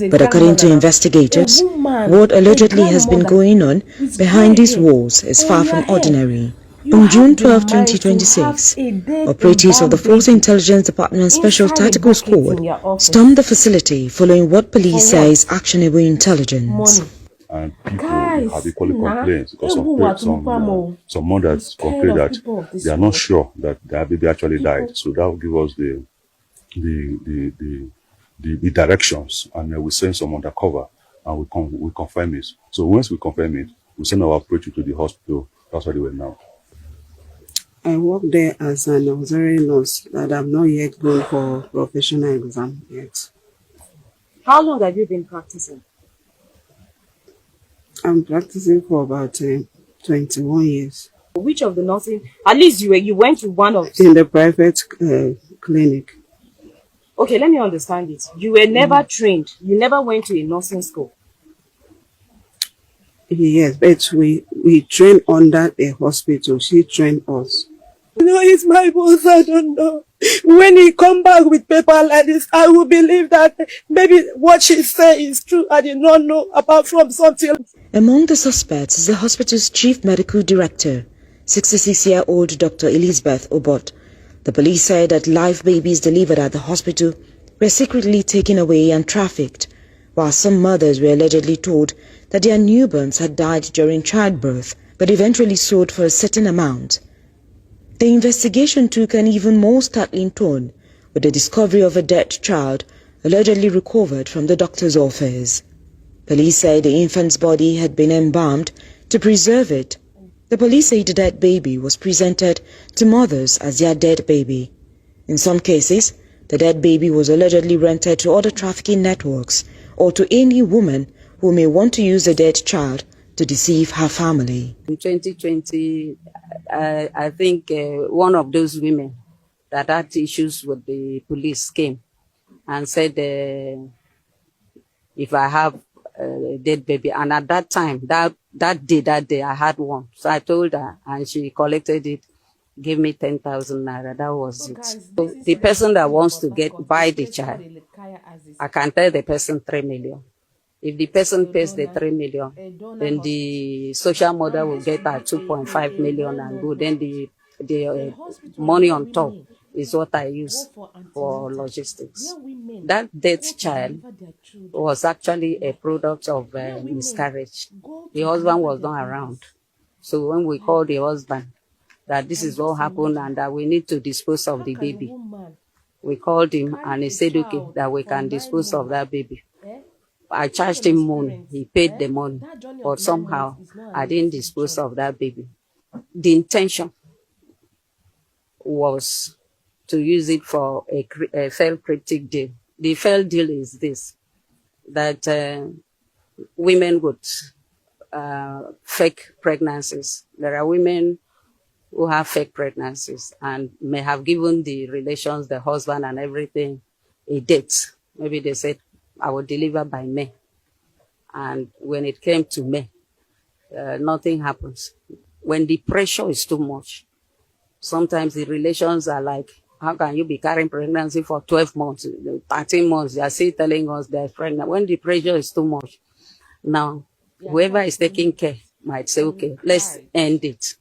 But according to investigators, what allegedly has been going on behind these walls is far from ordinary. On June 12, 2026, operatives of the Force Intelligence Department Special Tactical Squad stormed the facility following what police say is actionable intelligence. And people have equally complained because some mothers complain that they are not sure that their baby actually died. So that will give us the directions, and we send some undercover and we confirm it. So once we confirm it, we send our operator to the hospital. That's where they were now. I work there as an auxiliary nurse that I've not yet gone for professional exam yet. How long have you been practicing? I'm practicing for about 21 years. Which of the nursing, at least you went to one of... In the private clinic. Okay, let me understand it. You were never trained. You never went to a nursing school. Yes, but we train under a hospital. She trained us. No, it's my boss. I don't know. When he come back with paper like this, I will believe that maybe what she said is true. I did not know apart from something. Among the suspects is the hospital's chief medical director, 66-year-old Dr. Elizabeth Obot. The police said that live babies delivered at the hospital were secretly taken away and trafficked, while some mothers were allegedly told that their newborns had died during childbirth, but eventually sold for a certain amount. The investigation took an even more startling turn with the discovery of a dead child allegedly recovered from the doctor's office. Police say the infant's body had been embalmed to preserve it. The police say the dead baby was presented to mothers as their dead baby. In some cases, the dead baby was allegedly rented to other trafficking networks or to any woman who may want to use the dead child to deceive her family. In 2020, I think one of those women that had issues with the police came and said if I have a dead baby, and at that time, that day, I had one. So I told her, and she collected it, gave me 10,000 naira. That was it. So the person that wants to buy the child, I can tell the person 3 million. If the person pays the 3 million, then the social mother will get her 2.5 million and go. Then the money on top is what I use for logistics. That dead child was actually a product of miscarriage. The husband was not around. So when we called the husband that this is what happened and that we need to dispose of the baby, we called him and he said, okay, that we can dispose of that baby. I charged him money. He paid the money. But somehow, I didn't dispose of that baby. The intention was to use it for a failed cryptic deal. The failed deal is this, that women with fake pregnancies. There are women who have fake pregnancies and may have given the relations, the husband and everything, a date. Maybe they said, I will deliver by May. And when it came to May, nothing happens. When the pressure is too much, sometimes the relations are like, how can you be carrying pregnancy for 12 months, 13 months? They are still telling us they're pregnant. When the pressure is too much, now, whoever is taking care might say, okay, let's end it.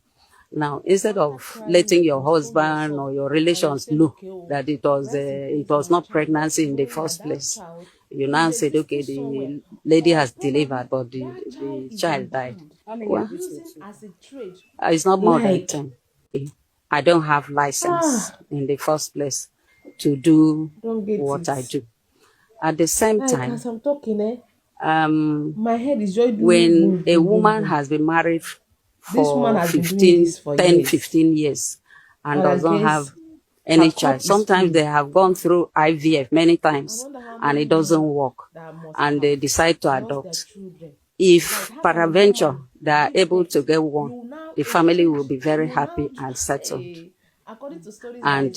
Now, instead of letting your husband or your relations know that it was not pregnancy in the first place, you now said, okay, the lady has delivered, but the child died. Well, it's not more than 10. I don't have license in the first place to do what I do. At the same time, my head is joy when a woman has been married for 15 years and doesn't have any child. Sometimes they have gone through IVF many times and it doesn't work and they decide to adopt. If peradventure they are able to get one, the family will be very happy and settled. And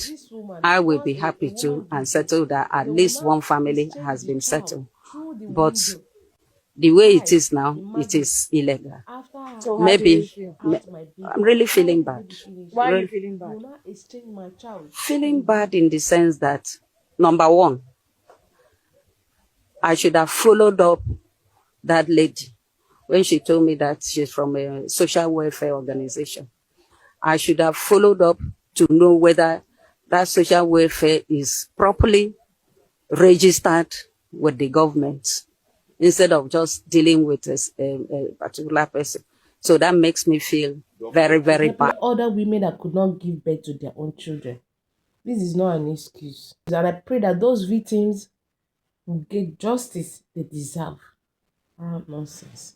I will be happy too and settled that at least one family has been settled. But the way it is now, it is illegal. So maybe I'm really feeling bad. Why are you feeling bad? Feeling bad in the sense that, number one, I should have followed up that lady when she told me that she's from a social welfare organization. I should have followed up to know whether that social welfare is properly registered with the government instead of just dealing with a particular person. So that makes me feel very, very bad. Other women that could not give birth to their own children. This is not an excuse. And I pray that those victims will get justice they deserve. Nonsense.